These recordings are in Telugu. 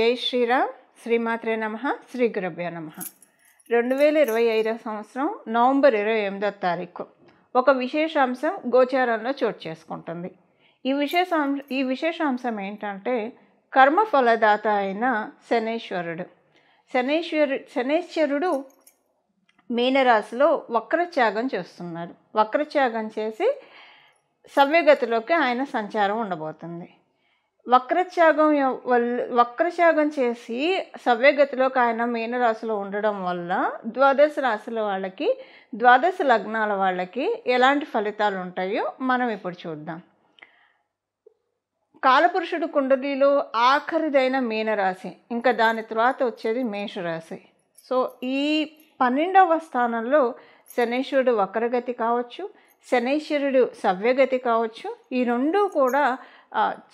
జై శ్రీరామ్. శ్రీమాత్రే నమః. శ్రీ గురుభ్యో నమః. 2025 సంవత్సరం నవంబర్ 28వ తారీఖు ఒక విశేషాంశం గోచారంలో చోటు చేసుకుంటుంది. ఈ విశేషాంశం ఏంటంటే కర్మఫలదాత అయిన శనేశ్వరుడు మీనరాశిలో వక్రత్యాగం చేస్తున్నారు. వక్రత్యాగం చేసి సవ్యగతిలోకి ఆయన సంచారం ఉండబోతుంది. వక్రత్యాగం చేసి సవ్యగతిలోకి ఆయన మీనరాశిలో ఉండడం వల్ల ద్వాదశ రాశుల వాళ్ళకి, ద్వాదశ లగ్నాల వాళ్ళకి ఎలాంటి ఫలితాలు ఉంటాయో మనం ఇప్పుడు చూద్దాం. కాలపురుషుడు కుండలిలో ఆఖరిదైన మీనరాశి, ఇంకా దాని తర్వాత వచ్చేది మేషరాశి. సో ఈ 12వ స్థానంలో శనేశ్వరుడు వక్రగతి కావచ్చు, శనేశ్వరుడు సవ్యగతి కావచ్చు. ఈ రెండు కూడా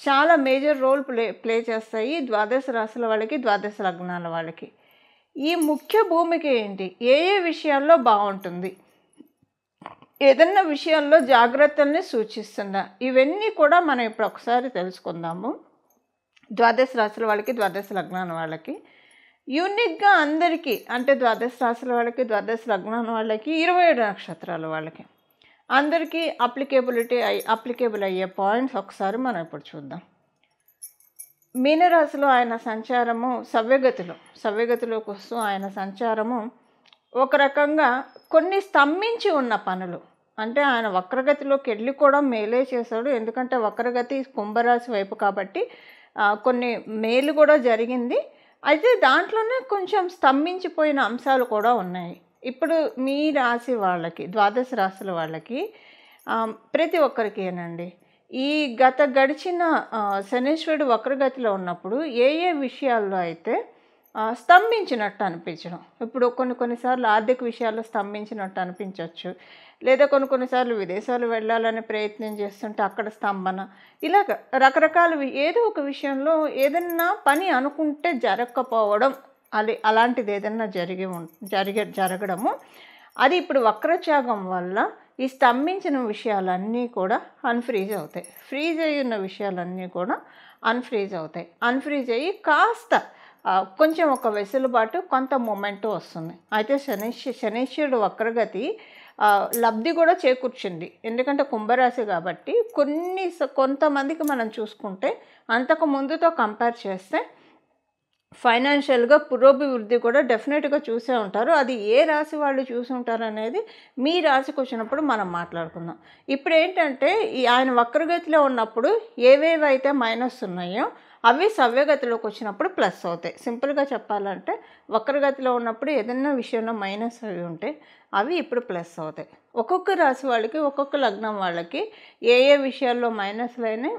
చాలా మేజర్ రోల్ ప్లే చేస్తాయి ద్వాదశ రాశుల వాళ్ళకి, ద్వాదశ లగ్నాల వాళ్ళకి. ఈ ముఖ్య భూమిక ఏంటి, ఏ విషయాల్లో బాగుంటుంది, ఏదన్నా విషయాల్లో జాగ్రత్తల్ని సూచిస్తుందా, ఇవన్నీ కూడా మనం ఇప్పుడు ఒకసారి తెలుసుకుందాము. ద్వాదశ రాశుల వాళ్ళకి, ద్వాదశ లగ్నాల వాళ్ళకి యూనిక్గా అందరికీ, అంటే ద్వాదశ రాశుల వాళ్ళకి, ద్వాదశ లగ్నాల వాళ్ళకి, 27 నక్షత్రాల వాళ్ళకి అందరికీ అప్లికేబుల్ అయ్యే పాయింట్స్ ఒకసారి మనం ఇప్పుడు చూద్దాం. మీనరాశిలో ఆయన సంచారము సవ్యగతిలోకి వస్తూ ఆయన సంచారము ఒక రకంగా కొన్ని స్తంభించి ఉన్న పనులు, అంటే ఆయన వక్రగతిలోకి వెళ్ళి కూడా మేలే చేశాడు. ఎందుకంటే వక్రగతి కుంభరాశి వైపు కాబట్టి కొన్ని మేలు కూడా జరిగింది. అయితే దాంట్లోనే కొంచెం స్తంభించిపోయిన అంశాలు కూడా ఉన్నాయి. ఇప్పుడు మీ రాశి వాళ్ళకి, ద్వాదశ రాశుల వాళ్ళకి, ప్రతి ఒక్కరికేనండి ఈ గడిచిన శనేశ్వరుడు వక్రగతిలో ఉన్నప్పుడు ఏ విషయాల్లో అయితే స్తంభించినట్టు అనిపించడం. ఇప్పుడు కొన్నిసార్లు ఆర్థిక విషయాల్లో స్తంభించినట్టు అనిపించవచ్చు, లేదా కొన్నిసార్లు విదేశాలు వెళ్ళాలని ప్రయత్నం చేస్తుంటే అక్కడ స్తంభన, ఇలాగ రకరకాల ఏదో ఒక విషయంలో ఏదన్నా పని అనుకుంటే జరగకపోవడం, అలాంటిది ఏదన్నా జరగడము, అది ఇప్పుడు వక్రత్యాగం వల్ల ఈ స్తంభించిన విషయాలన్నీ కూడా అన్ఫ్రీజ్ అవుతాయి. ఫ్రీజ్ అయ్యి ఉన్న విషయాలన్నీ కూడా అన్ఫ్రీజ్ అవుతాయి. అన్ఫ్రీజ్ అయ్యి కాస్త కొంచెం ఒక వెసులుబాటు, కొంత మూమెంట్ వస్తుంది. అయితే శనేశ్వరుడు వక్రగతి లబ్ధి కూడా చేకూర్చింది. ఎందుకంటే కుంభరాశి కాబట్టి కొంతమందికి మనం చూసుకుంటే అంతకు ముందుతో కంపేర్ చేస్తే ఫైనాన్షియల్గా పురోభివృద్ధి కూడా డెఫినెట్గా చూసే ఉంటారు. అది ఏ రాశి వాళ్ళు చూసి ఉంటారు అనేది మీ రాశికి వచ్చినప్పుడు మనం మాట్లాడుకుందాం. ఇప్పుడు ఏంటంటే ఆయన వక్రగతిలో ఉన్నప్పుడు ఏవేవైతే మైనస్ ఉన్నాయో అవి సవ్యగతిలోకి వచ్చినప్పుడు ప్లస్ అవుతాయి. సింపుల్గా చెప్పాలంటే వక్రగతిలో ఉన్నప్పుడు ఏదైనా విషయంలో మైనస్ అవి ఉంటే అవి ఇప్పుడు ప్లస్ అవుతాయి. ఒక్కొక్క రాశి వాళ్ళకి, ఒక్కొక్క లగ్నం వాళ్ళకి ఏ విషయాల్లో మైనస్లు అయినాయి,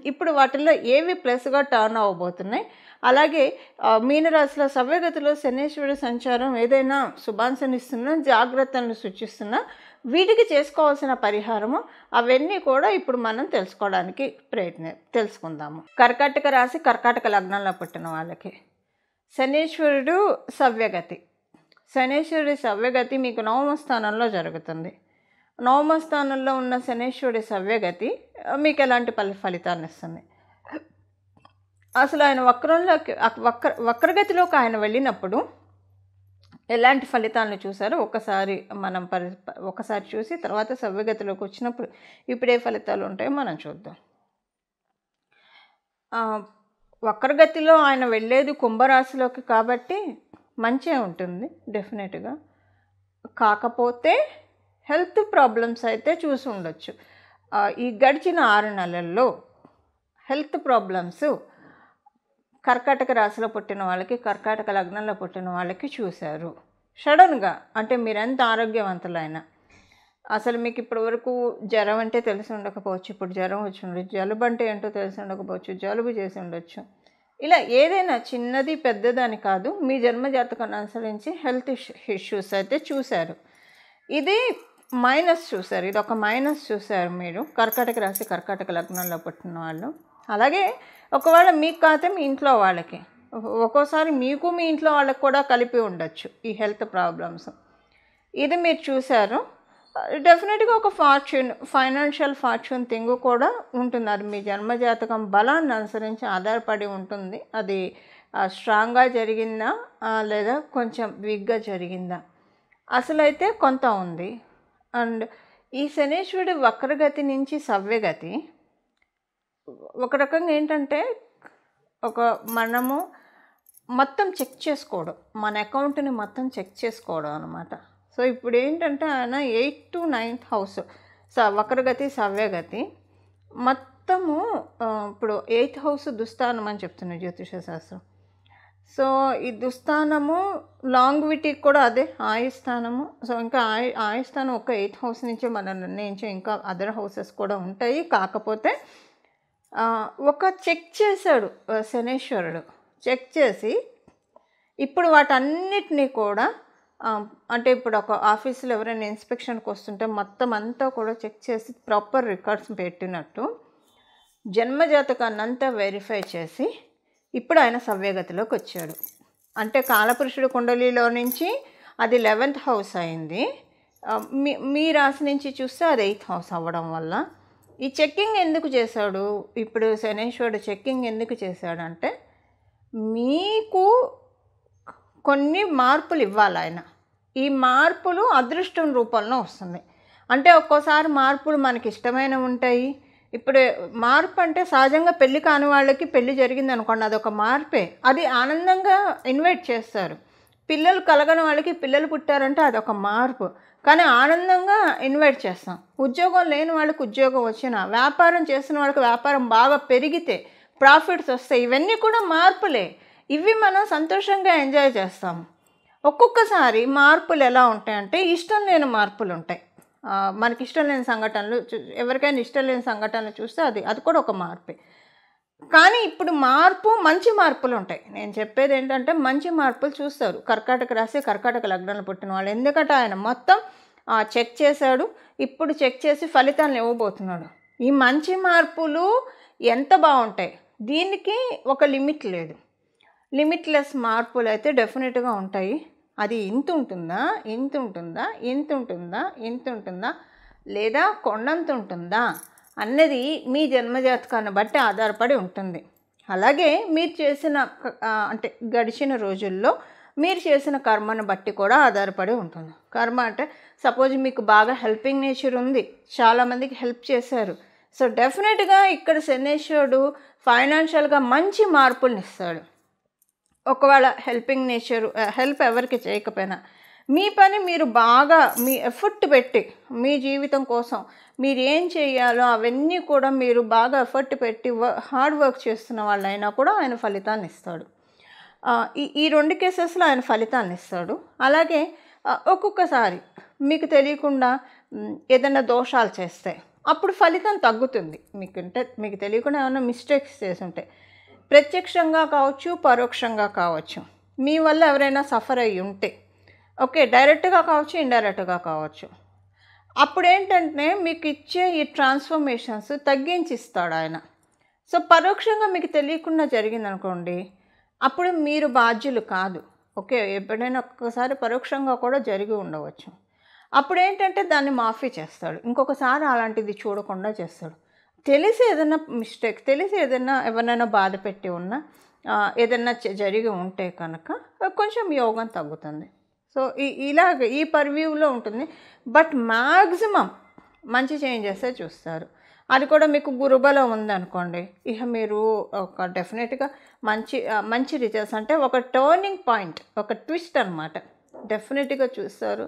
ఇప్పుడు వాటిల్లో ఏవి ప్లస్గా టర్న్ అవ్వబోతున్నాయి. అలాగే మీనరాశిలో సవ్యగతిలో శనేశ్వరుడు సంచారం ఏదైనా శుభాంశనిస్తున్నా, జాగ్రత్తలను సూచిస్తున్నా, వీటికి చేసుకోవాల్సిన పరిహారము అవన్నీ కూడా ఇప్పుడు మనం తెలుసుకోవడానికి తెలుసుకుందాము. కర్కాటక రాశి, కర్కాటక లగ్నంలో పుట్టిన వాళ్ళకి శనేశ్వరుడు సవ్యగతి. శనేశ్వరుడి సవ్యగతి మీకు 9వ స్థానంలో జరుగుతుంది. 9వ స్థానంలో ఉన్న శనేశ్వరుడి సవ్యగతి మీకు ఎలాంటి ఫలితాన్ని ఇస్తుంది? అసలు ఆయన వక్రగతిలోకి ఆయన వెళ్ళినప్పుడు ఎలాంటి ఫలితాలను చూసారో ఒకసారి చూసి తర్వాత సవ్యగతిలోకి వచ్చినప్పుడు ఇప్పుడు ఏ ఫలితాలు ఉంటాయో మనం చూద్దాం. వక్రగతిలో ఆయన వెళ్ళేది కుంభరాశిలోకి కాబట్టి మంచిగా ఉంటుంది డెఫినెట్గా. కాకపోతే హెల్త్ ప్రాబ్లమ్స్ అయితే చూసి ఉండొచ్చు. ఈ గడిచిన 6 నెలల్లో హెల్త్ ప్రాబ్లమ్స్ కర్కాటక రాశిలో పుట్టిన వాళ్ళకి, కర్కాటక లగ్నంలో పుట్టిన వాళ్ళకి చూశారు. సడన్గా, అంటే మీరెంత ఆరోగ్యవంతులైనా అసలు మీకు ఇప్పటి వరకు జ్వరం అంటే తెలిసి ఉండకపోవచ్చు, ఇప్పుడు జ్వరం వచ్చి ఉండొచ్చు, జలుబు అంటే ఏంటో తెలిసి ఉండకపోవచ్చు, జలుబు చేసి ఉండొచ్చు. ఇలా ఏదైనా చిన్నది పెద్దదని కాదు, మీ జన్మజాతకాన్ని అనుసరించి హెల్త్ ఇష్యూస్ అయితే చూశారు. ఇది మైనస్ చూశారు, ఇది ఒక మైనస్ చూశారు మీరు కర్కాటక రాశి, కర్కాటక లగ్నంలో పుట్టిన వాళ్ళు. అలాగే ఒకవేళ మీకు కాతే మీ ఇంట్లో వాళ్ళకి, ఒక్కోసారి మీకు మీ ఇంట్లో వాళ్ళకి కూడా కలిపి ఉండొచ్చు ఈ హెల్త్ ప్రాబ్లమ్స్. ఇది మీరు చూశారు. డెఫినెట్గా ఒక ఫైనాన్షియల్ ఫార్చ్యూన్ థింగ్ కూడా ఉంటుంది. అది మీ జన్మజాతకం బలాన్ని అనుసరించి ఆధారపడి ఉంటుంది. అది స్ట్రాంగ్గా జరిగిందా లేదా కొంచెం వీక్గా జరిగిందా, అసలైతే కొంత ఉంది. అండ్ ఈ శనీశ్వరుడు వక్రగతి నుంచి సవ్యగతి ఒక రకంగా ఏంటంటే మనము మొత్తం చెక్ చేసుకోవడం, మన అకౌంట్ని మొత్తం చెక్ చేసుకోవడం అనమాట. సో ఇప్పుడు ఏంటంటే ఆయన 8th to 9th హౌస్ వక్రగతి సవ్యగతి మొత్తము ఇప్పుడు 8th హౌస్ దుస్థానం అని చెప్తున్నారు జ్యోతిష శాస్త్రం. సో ఈ దుస్థానము లాంగ్విటీకి కూడా అదే ఆయుస్థానము. సో ఇంకా ఆయుస్థానం ఒక 8th హౌస్ నుంచే మనం నిర్ణయించే, ఇంకా అదర్ హౌసెస్ కూడా ఉంటాయి. కాకపోతే ఒక చెక్ చేశాడు శనేశ్వరుడు, చెక్ చేసి ఇప్పుడు వాటన్నిటినీ కూడా అంటే ఇప్పుడు ఒక ఆఫీసులో ఎవరైనా ఇన్స్పెక్షన్కి వస్తుంటే మొత్తం అంతా కూడా చెక్ చేసి ప్రాపర్ రికార్డ్స్ పెట్టినట్టు జన్మజాతకాన్ని అంతా వెరిఫై చేసి ఇప్పుడు ఆయన సవ్యగతిలోకి వచ్చాడు. అంటే కాలపురుషుడు కుండలిలో నుంచి అది 11th హౌస్ అయింది. మీ రాశి నుంచి చూస్తే అది 8th హౌస్ అవ్వడం వల్ల ఈ చెక్కింగ్ ఎందుకు చేశాడు, ఇప్పుడు శనేశ్వరుడు చెక్కింగ్ ఎందుకు చేశాడంటే మీకు కొన్ని మార్పులు ఇవ్వాలి ఆయన. ఈ మార్పులు అదృష్టం రూపంలో వస్తుంది. అంటే ఒక్కోసారి మార్పులు మనకి ఇష్టమైనవి ఉంటాయి. ఇప్పుడు మార్పు అంటే సహజంగా పెళ్ళి కాని వాళ్ళకి పెళ్ళి జరిగింది అనుకోండి, అదొక మార్పే, అది ఆనందంగా ఇన్వైట్ చేస్తారు. పిల్లలు కలగని వాళ్ళకి పిల్లలు పుట్టారంటే అదొక మార్పు, కానీ ఆనందంగా ఇన్వైట్ చేస్తాం. ఉద్యోగం లేని వాళ్ళకి ఉద్యోగం వచ్చినా, వ్యాపారం చేసిన వాళ్ళకి వ్యాపారం బాగా పెరిగితే ప్రాఫిట్స్ వస్తాయి. ఇవన్నీ కూడా మార్పులే. ఇవి మనం సంతోషంగా ఎంజాయ్ చేస్తాం. ఒక్కొక్కసారి మార్పులు ఎలా ఉంటాయంటే ఇష్టం లేని మార్పులు ఉంటాయి. మనకి ఇష్టం లేని సంఘటనలు, ఎవరికైనా ఇష్టం లేని సంఘటనలు చూస్తే అది కూడా ఒక మార్పే. కానీ ఇప్పుడు మంచి మార్పులు ఉంటాయి. నేను చెప్పేది ఏంటంటే మంచి మార్పులు చూస్తారు కర్కాటక రాశి, కర్కాటక లగ్నంలో పుట్టిన వాళ్ళు. ఎందుకంటే ఆయన మొత్తం చెక్ చేశాడు, ఇప్పుడు చెక్ చేసి ఫలితాలను ఇవ్వబోతున్నాడు. ఈ మంచి మార్పులు ఎంత బాగుంటాయి, దీనికి ఒక లిమిట్ లేదు. లిమిట్లెస్ మార్పులు అయితే డెఫినెట్గా ఉంటాయి. అది ఇంత ఉంటుందా, ఇంత ఉంటుందా, ఇంత ఉంటుందా, ఇంత ఉంటుందా, లేదా కొండంత ఉంటుందా అన్నది మీ జన్మజాతకాన్ని బట్టి ఆధారపడి ఉంటుంది. అలాగే మీరు చేసిన అంటే గడిచిన రోజుల్లో మీరు చేసిన కర్మను బట్టి కూడా ఆధారపడి ఉంటుంది. కర్మ అంటే సపోజ్ మీకు బాగా హెల్పింగ్ నేచర్ ఉంది, చాలామందికి హెల్ప్ చేశారు. సో డెఫినెట్గా ఇక్కడ శనేశ్వరుడు ఫైనాన్షియల్గా మంచి మార్పులను ఇస్తాడు. ఒకవేళ హెల్పింగ్ నేచర్ హెల్ప్ ఎవరికి చేయకపోయినా మీ పని మీరు బాగా మీ ఎఫర్ట్ పెట్టి మీ జీవితం కోసం మీరు ఏం చేయాలో అవన్నీ కూడా మీరు బాగా ఎఫర్ట్ పెట్టి హార్డ్ వర్క్ చేస్తున్న వాళ్ళైనా కూడా ఆయన ఫలితాన్ని ఇస్తాడు. ఈ 2 కేసెస్లో ఆయన ఫలితాన్ని ఇస్తాడు. అలాగే ఒక్కొక్కసారి మీకు తెలియకుండా ఏదైనా దోషాలు చేస్తే అప్పుడు ఫలితం తగ్గుతుంది. మీకు తెలియకుండా ఏమైనా మిస్టేక్స్ చేసి ఉంటే ప్రత్యక్షంగా కావచ్చు, పరోక్షంగా కావచ్చు, మీ వల్ల ఎవరైనా సఫర్ అయ్యి ఉంటే, ఓకే, డైరెక్ట్గా కావచ్చు, ఇండైరెక్ట్గా కావచ్చు, అప్పుడు ఏంటంటే మీకు ఇచ్చే ఈ ట్రాన్స్ఫర్మేషన్స్ తగ్గించి ఇస్తాడు ఆయన. సో పరోక్షంగా మీకు తెలియకుండా జరిగిందనుకోండి, అప్పుడు మీరు బాధ్యులు కాదు. ఓకే, ఎప్పుడైనా ఒక్కసారి పరోక్షంగా కూడా జరిగి ఉండవచ్చు. అప్పుడు ఏంటంటే దాన్ని మాఫీ చేస్తాడు, ఇంకొకసారి అలాంటిది చూడకుండా చేస్తాడు. తెలిసి ఏదైనా మిస్టేక్, తెలిసి ఏదైనా ఎవరైనా బాధ పెట్టి ఉన్నా, ఏదైనా జరిగి ఉంటే కనుక కొంచెం యోగం తగ్గుతుంది. సో ఇలాగ ఈ పర్వ్యూలో ఉంటుంది. బట్ మ్యాక్సిమం మంచి చేంజెసే చూస్తారు. అది కూడా మీకు గురుబలం ఉందనుకోండి, ఇక మీరు ఒక డెఫినెట్గా మంచి రిజల్ట్స్, అంటే ఒక టర్నింగ్ పాయింట్, ఒక ట్విస్ట్ అనమాట, డెఫినెట్గా చూస్తారు.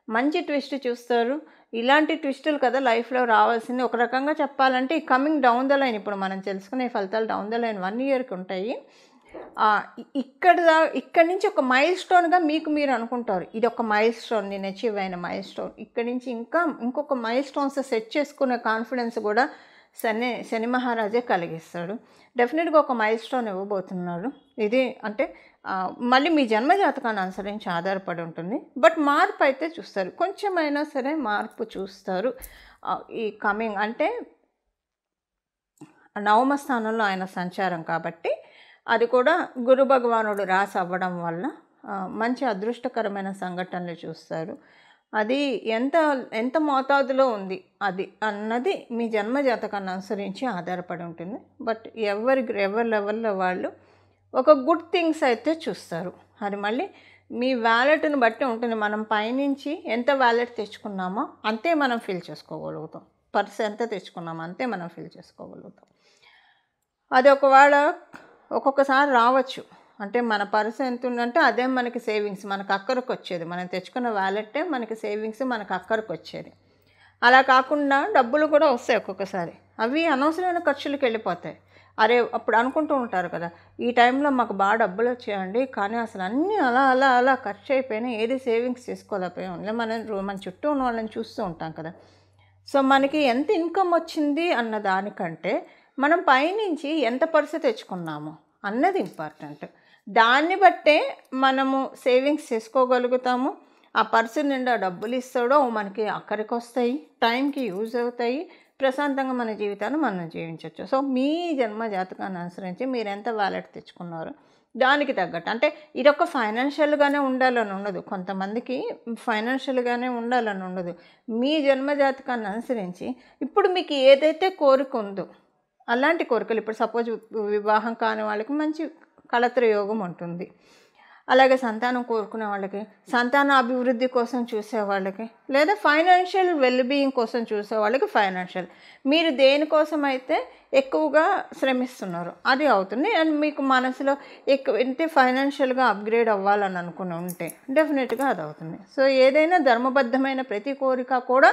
మంచి ట్విస్ట్ చూస్తారు. ఇలాంటి ట్విస్టులు కదా లైఫ్లో రావాల్సింది. ఒక రకంగా చెప్పాలంటే ఈ కమింగ్ డౌన్ ద లైన్, ఇప్పుడు మనం తెలుసుకునే ఫలితాలు డౌన్ ద లైన్ 1 yearకి ఉంటాయి. ఇక్కడి నుంచి ఒక మైల్ స్టోన్గా మీకు మీరు అనుకుంటారు, ఇది ఒక మైల్ స్టోన్, నేను అచీవ్ అయిన మైల్ స్టోన్. ఇక్కడి నుంచి ఇంకొక మైల్ స్టోన్స్ సెట్ చేసుకునే కాన్ఫిడెన్స్ కూడా శని మహారాజే కలిగిస్తాడు. డెఫినెట్గా ఒక మైల్ స్టోన్ ఇవ్వబోతున్నాడు. ఇది అంటే మళ్ళీ మీ జన్మజాతకాన్ని అనుసరించి ఆధారపడి ఉంటుంది. బట్ మార్పు అయితే చూస్తారు, కొంచెమైనా సరే మార్పు చూస్తారు. ఈ కమింగ్ అంటే 9వ స్థానంలో ఆయన సంచారం కాబట్టి, అది కూడా గురు భగవానుడు రాసి అవ్వడం వల్ల మంచి అదృష్టకరమైన సంఘటనలు చూస్తారు. అది ఎంత మోతాదులో ఉంది అది అన్నది మీ జన్మజాతకాన్ని అనుసరించి ఆధారపడి ఉంటుంది. బట్ ఎవరి లెవెల్లో వాళ్ళు ఒక గుడ్ థింగ్స్ అయితే చూస్తారు. అది మళ్ళీ మీ వ్యాలెట్ని బట్టి ఉంటుంది. మనం పైనుంచి ఎంత వ్యాలెట్ తెచ్చుకున్నామో అంతే మనం ఫిల్ చేసుకోగలుగుతాం. పర్స్ ఎంత తెచ్చుకున్నామో అంతే మనం ఫిల్ చేసుకోగలుగుతాం. అది ఒకవేళ ఒక్కొక్కసారి రావచ్చు. అంటే మన పర్స్ ఎంత ఉందంటే అదే మనకి సేవింగ్స్, మనకు అక్కరకు వచ్చేది. మనం తెచ్చుకున్న వ్యాలెట్టే మనకి సేవింగ్స్, మనకు అక్కరకు వచ్చేది. అలా కాకుండా డబ్బులు కూడా వస్తాయి ఒక్కొక్కసారి. అవి అనవసరమైన ఖర్చులకు వెళ్ళిపోతాయి. అరే అప్పుడు అనుకుంటూ ఉంటారు కదా, ఈ టైంలో మాకు బాగా డబ్బులు వచ్చాయండి, కానీ అసలు అన్నీ అలా అలా అలా ఖర్చు అయిపోయినాయి, ఏది సేవింగ్స్ చేసుకోలేకపోయాం. మన చుట్టూ ఉన్న వాళ్ళని చూస్తూ ఉంటాం కదా. సో మనకి ఎంత ఇన్కమ్ వచ్చింది అన్న దానికంటే మనం పైనుంచి ఎంత పర్సు తెచ్చుకున్నాము అన్నది ఇంపార్టెంట్. దాన్ని బట్టే మనము సేవింగ్స్ చేసుకోగలుగుతాము. ఆ పర్సు నిండా డబ్బులు ఇస్తాడో మనకి అక్కడికి వస్తాయి, టైంకి యూజ్ అవుతాయి, ప్రశాంతంగా మన జీవితాన్ని మనం జీవించవచ్చు. సో మీ జన్మ జాతకాన్ని అనుసరించి మీరు ఎంత వ్యాలెట్ తెచ్చుకున్నారో దానికి తగ్గట్టు, అంటే ఇదొక ఫైనాన్షియల్గానే ఉండాలని ఉండదు, కొంతమందికి ఫైనాన్షియల్గానే ఉండాలని ఉండదు. మీ జన్మ జాతకాన్ని అనుసరించి ఇప్పుడు మీకు ఏదైతే కోరిక ఉందో అలాంటి కోరికలు, ఇప్పుడు సపోజ్ వివాహం కాని వాళ్ళకి మంచి కళత్ర యోగం ఉంటుంది. అలాగే సంతానం కోరుకునే వాళ్ళకి, సంతాన అభివృద్ధి కోసం చూసే వాళ్ళకి, లేదా ఫైనాన్షియల్ వెల్బీయింగ్ కోసం చూసే వాళ్ళకి ఫైనాన్షియల్, మీరు దేనికోసం అయితే ఎక్కువగా శ్రమిస్తున్నారు అది అవుతుంది. అండ్ మీకు మనసులో ఎక్కువ అంటే ఫైనాన్షియల్గా అప్గ్రేడ్ అవ్వాలని అనుకుని ఉంటే డెఫినెట్గా అది అవుతుంది. సో ఏదైనా ధర్మబద్ధమైన ప్రతి కోరిక కూడా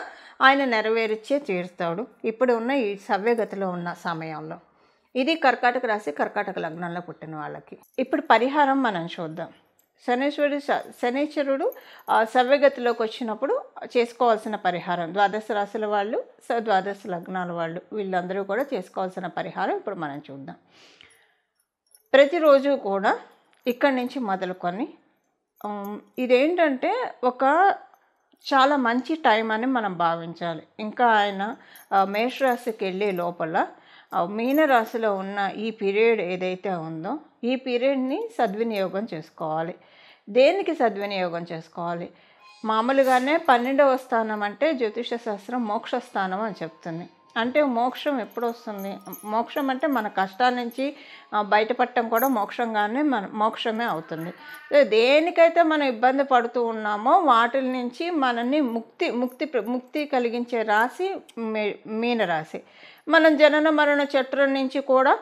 ఆయన నెరవేర్చే తీరుతాడు ఇప్పుడు ఉన్న ఈ సవ్యగతిలో ఉన్న సమయంలో. ఇది కర్కాటక రాశి, కర్కాటక లగ్నంలో పుట్టిన వాళ్ళకి. ఇప్పుడు పరిహారం మనం చూద్దాం. శనీశ్వరుడు సవ్యగతిలోకి వచ్చినప్పుడు చేసుకోవాల్సిన పరిహారం, ద్వాదశ రాశుల వాళ్ళు, ద్వాదశ లగ్నాల వాళ్ళు, వీళ్ళందరూ కూడా చేసుకోవాల్సిన పరిహారం ఇప్పుడు మనం చూద్దాం. ప్రతిరోజు కూడా ఇక్కడి నుంచి మొదలుకొని ఇదేంటంటే ఒక చాలా మంచి టైం అని మనం భావించాలి. ఇంకా ఆయన మేషరాశికి వెళ్ళే లోపల మీనరాశిలో ఉన్న ఈ పీరియడ్ ఏదైతే ఉందో ఈ పీరియడ్ని సద్వినియోగం చేసుకోవాలి. దేనికి సద్వినియోగం చేసుకోవాలి? మామూలుగానే 12వ స్థానం అంటే జ్యోతిష శాస్త్రం మోక్షస్థానం అని చెప్తుంది. అంటే మోక్షం ఎప్పుడు వస్తుంది? మోక్షం అంటే మన కష్టాల నుంచి బయటపడటం కూడా మోక్షమే అవుతుంది. దేనికైతే మనం ఇబ్బంది పడుతూ ఉన్నామో వాటి నుంచి మనల్ని ముక్తి కలిగించే రాశి మీనరాశి. మనం జనన మరణ చట్రం నుంచి కూడా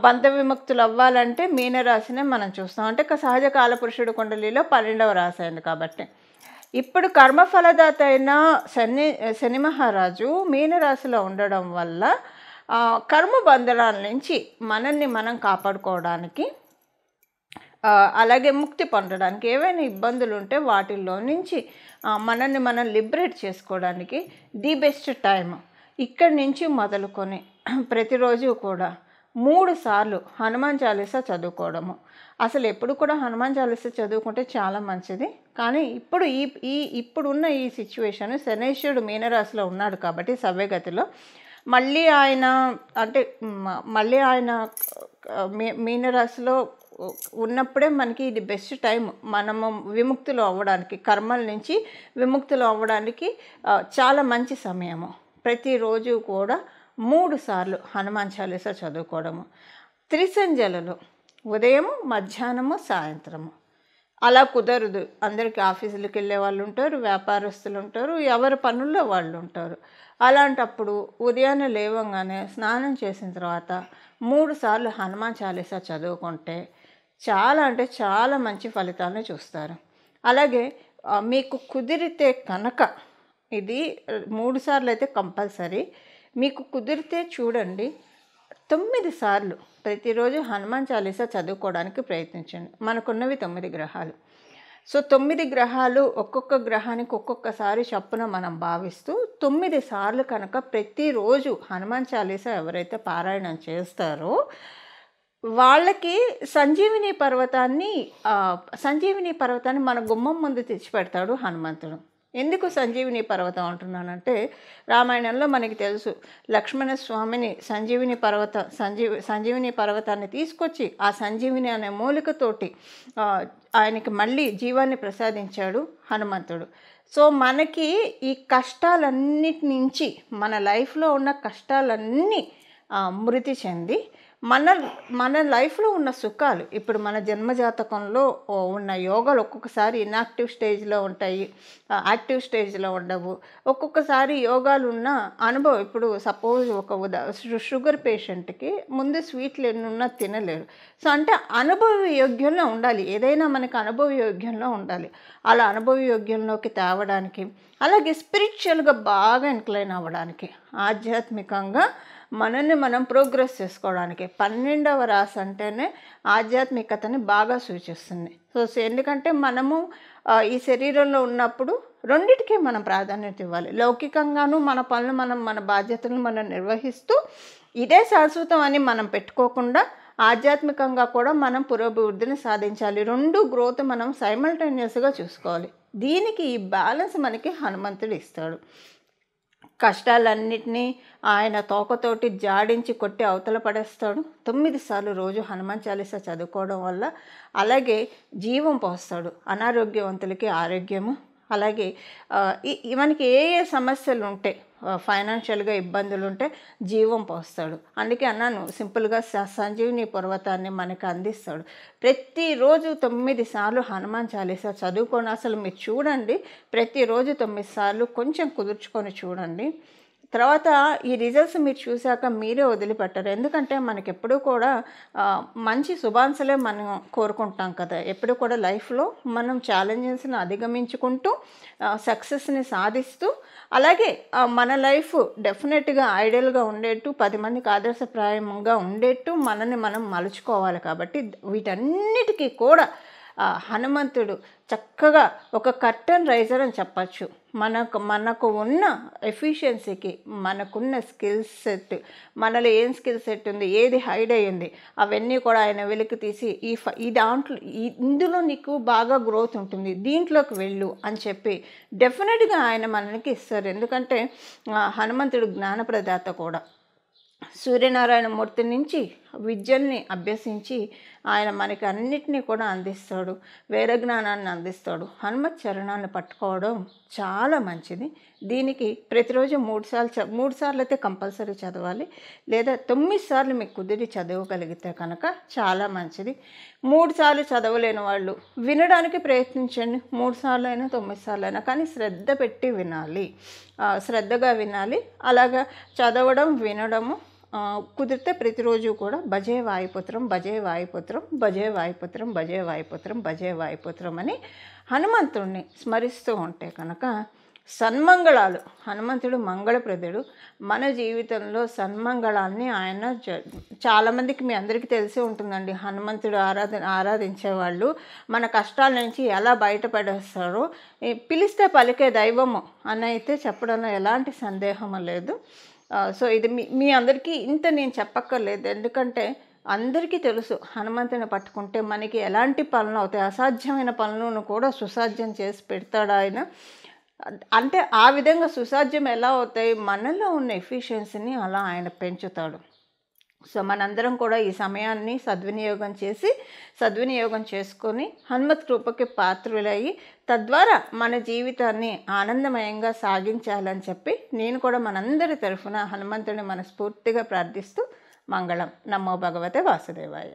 బంధ విముక్తులు అవ్వాలంటే మీనరాశినే మనం చూస్తాం. అంటే సహజ కాలపురుషుడు కుండలిలో 12వ రాశి అయింది కాబట్టి. ఇప్పుడు కర్మఫలదాత అయిన శని మహారాజు మీనరాశిలో ఉండడం వల్ల కర్మబంధనాల నుంచి మనల్ని మనం కాపాడుకోవడానికి, అలాగే ముక్తి పొందడానికి, ఏవైనా ఇబ్బందులు ఉంటే వాటిల్లో నుంచి మనల్ని మనం లిబరేట్ చేసుకోవడానికి ది బెస్ట్ టైం. ఇక్కడి నుంచి మొదలుకొని ప్రతిరోజు కూడా 3 సార్లు హనుమాన్ చాలీసా చదువుకోవడము. అసలు ఎప్పుడు కూడా హనుమాన్ చాలీసా చదువుకుంటే చాలా మంచిది. కానీ ఇప్పుడున్న ఈ సిచ్యువేషన్, శనీశ్వరుడు మీనరాశిలో ఉన్నాడు కాబట్టి సవ్యగతిలో మళ్ళీ ఆయన మీనరాశిలో ఉన్నప్పుడే మనకి ఇది బెస్ట్ టైం. మనము విముక్తులు అవ్వడానికి, కర్మల నుంచి విముక్తులు అవ్వడానికి చాలా మంచి సమయము. ప్రతిరోజు కూడా 3 సార్లు హనుమాన్ చాలీసా చదువుకోవడము. త్రిసంధ్యలలో ఉదయము, మధ్యాహ్నము, సాయంత్రము. అలా కుదరదు, అందరికీ ఆఫీసులకు వెళ్ళే వాళ్ళు ఉంటారు, వ్యాపారస్తులు ఉంటారు, ఎవరి పనుల్లో వాళ్ళు ఉంటారు. అలాంటప్పుడు ఉదయాన్నే లేవగానే స్నానం చేసిన తర్వాత 3 సార్లు హనుమాన్ చాలీసా చదువుకుంటే చాలా అంటే చాలా మంచి ఫలితాలను చూస్తారు. అలాగే మీకు కుదిరితే కనుక ఇది 3 సార్లు అయితే కంపల్సరీ, మీకు కుదిరితే చూడండి 9 సార్లు ప్రతిరోజు హనుమాన్ చాలీసా చదువుకోవడానికి ప్రయత్నించండి. మనకున్నవి 9 గ్రహాలు. సో 9 గ్రహాలు ఒక్కొక్క గ్రహానికి ఒక్కొక్కసారి చప్పున మనం భావిస్తూ 9 సార్లు కనుక ప్రతిరోజు హనుమాన్ చాలీసా ఎవరైతే పారాయణం చేస్తారో వాళ్ళకి సంజీవిని పర్వతాన్ని మన గుమ్మం ముందు తెచ్చిపెడతాడు హనుమంతుడు. ఎందుకు సంజీవిని పర్వతం అంటున్నానంటే, రామాయణంలో మనకి తెలుసు, లక్ష్మణ స్వామిని సంజీవిని పర్వతాన్ని తీసుకొచ్చి ఆ సంజీవిని అనే మూలికతోటి ఆయనకి మళ్ళీ జీవాన్ని ప్రసాదించాడు హనుమంతుడు. సో మనకి ఈ కష్టాలన్నిటి నుంచి, మన లైఫ్లో ఉన్న కష్టాలన్నీ మృతి చెంది మన మన లైఫ్లో ఉన్న సుఖాలు ఇప్పుడు మన జన్మజాతకంలో ఉన్న యోగాలు ఒక్కొక్కసారి ఇన్యాక్టివ్ స్టేజ్లో ఉంటాయి, యాక్టివ్ స్టేజ్లో ఉండవు. ఒక్కొక్కసారి యోగాలు ఉన్న అనుభవం, ఇప్పుడు సపోజ్ ఒక షుగర్ పేషెంట్కి ముందు స్వీట్లు ఎన్ని ఉన్నా తినలేరు. సో అంటే అనుభవ యోగ్యంలో ఉండాలి, ఏదైనా మనకు అనుభవ యోగ్యంలో ఉండాలి. అలా అనుభవ యోగ్యంలోకి తేవడానికి, అలాగే స్పిరిచువల్గా బాగా ఇంక్లైన్ అవ్వడానికి, ఆధ్యాత్మికంగా మనల్ని మనం ప్రోగ్రెస్ చేసుకోవడానికి 12వ రాశి అంటేనే ఆధ్యాత్మికతని బాగా సూచిస్తుంది. సో ఎందుకంటే మనము ఈ శరీరంలో ఉన్నప్పుడు రెండిటికి మనం ప్రాధాన్యత ఇవ్వాలి. లౌకికంగాను మన పనులు మన బాధ్యతలను మనం నిర్వహిస్తూ ఇదే శాశ్వతం అని మనం పెట్టుకోకుండా ఆధ్యాత్మికంగా కూడా మనం పురోభివృద్ధిని సాధించాలి. రెండు గ్రోత్ మనం సైమల్టేనియస్గా చూసుకోవాలి. దీనికి ఈ బ్యాలెన్స్ మనకి హనుమంతుడు ఇస్తాడు. కష్టాలన్నిటినీ ఆయన తోకతోటి జాడించి కొట్టి అవతల పడేస్తాడు. 9 సార్లు రోజు హనుమాన్ చాలీసా చదువుకోవడం వల్ల అలాగే జీవం పోస్తాడు. అనారోగ్యవంతులకి ఆరోగ్యము, అలాగే మనకి ఏ సమస్యలు ఉంటే, ఫైనాన్షియల్గా ఇబ్బందులు ఉంటే జీవం పోస్తాడు. అందుకే అన్నాను, సింపుల్గా సంజీవిని పర్వతాన్ని మనకు అందిస్తాడు. ప్రతిరోజు 9 సార్లు హనుమాన్ చాలీసా చదువుకొని అసలు మీరు చూడండి, ప్రతిరోజు 9 సార్లు కొంచెం కుదుర్చుకొని చూడండి. తర్వాత ఈ రిజల్ట్స్ మీరు చూశాక మీరే వదిలిపెట్టరు. ఎందుకంటే మనకి ఎప్పుడూ కూడా మంచి శుభాంశలే మనం కోరుకుంటాం కదా. ఎప్పుడు కూడా లైఫ్లో మనం ఛాలెంజెస్ని అధిగమించుకుంటూ సక్సెస్ని సాధిస్తూ, అలాగే మన లైఫ్ డెఫినెట్గా ఐడియల్గా ఉండేట్టు, 10 మందికి ఆదర్శప్రాయంగా ఉండేట్టు మనల్ని మనం మలుచుకోవాలి. కాబట్టి వీటన్నిటికీ కూడా హనుమంతుడు చక్కగా ఒక కర్టన్ రైజర్ అని చెప్పచ్చు. మనకు ఉన్న ఎఫిషియన్సీకి, మనకున్న స్కిల్ సెట్, మనలో ఏం స్కిల్ సెట్ ఉంది, ఏది హైడ్ అయ్యింది, అవన్నీ కూడా ఆయన వెలికి తీసి ఈ దాంట్లో ఇందులో నీకు బాగా గ్రోత్ ఉంటుంది, దీంట్లోకి వెళ్ళు అని చెప్పి డెఫినెట్గా ఆయన మనకి ఇస్తారు. ఎందుకంటే హనుమంతుడు జ్ఞానప్రదాత కూడా. సూర్యనారాయణ మూర్తి నుంచి విద్యల్ని అభ్యసించి ఆయన మనకి అన్నిటినీ కూడా అందిస్తాడు, వేద జ్ఞానాన్ని అందిస్తాడు. హనుమత్ చరణాన్ని పట్టుకోవడం చాలా మంచిది. దీనికి ప్రతిరోజు 3 సార్లు అయితే కంపల్సరీ చదవాలి, లేదా 9 సార్లు మీకు కుదిరి చదవగలిగితే కనుక చాలా మంచిది. 3 సార్లు చదవలేని వాళ్ళు వినడానికి ప్రయత్నించండి. 3 సార్లు అయినా 9 సార్లు అయినా, కానీ శ్రద్ధ పెట్టి వినాలి, శ్రద్ధగా వినాలి. అలాగా చదవడం, వినడము కుదిరితే ప్రతిరోజు కూడా భజే వాయుపుత్రం, భజే వాయుపుత్రం, భజే వాయుపుత్రం, భజే వాయుపుత్రం, భజే వాయుపుత్రం అని హనుమంతుడిని స్మరిస్తూ ఉంటే కనుక సన్మంగళాలు. హనుమంతుడు మంగళప్రదుడు. మన జీవితంలో సన్మంగళాన్ని ఆయన చాలామందికి, మీ అందరికీ తెలిసే ఉంటుందండి, హనుమంతుడు ఆరాధించేవాళ్ళు మన కష్టాల నుంచి ఎలా బయటపడేస్తారో, పిలిస్తే పలికే దైవము అని అయితే చెప్పడంలో ఎలాంటి సందేహం లేదు. సో ఇది మీ అందరికీ ఇంత నేను చెప్పక్కర్లేదు. ఎందుకంటే అందరికీ తెలుసు, హనుమంతుని పట్టుకుంటే మనకి ఎలాంటి పనులు అవుతాయి, అసాధ్యమైన పనులను కూడా సుసాధ్యం చేసి పెడతాడు ఆయన. అంటే ఆ విధంగా సుసాధ్యం ఎలా అవుతాయి, మనలో ఉన్న ఎఫిషియన్సీని అలా ఆయన పెంచుతాడు. సో మనందరం కూడా ఈ సమయాన్ని సద్వినియోగం చేసుకొని హనుమత్ కృపకి పాత్రులయ్యి తద్వారా మన జీవితాన్ని ఆనందమయంగా సాగించాలని చెప్పి నేను కూడా మనందరి తరఫున హనుమంతుడిని మనస్ఫూర్తిగా ప్రార్థిస్తూ మంగళం. నమో భగవతే వాసుదేవాయ.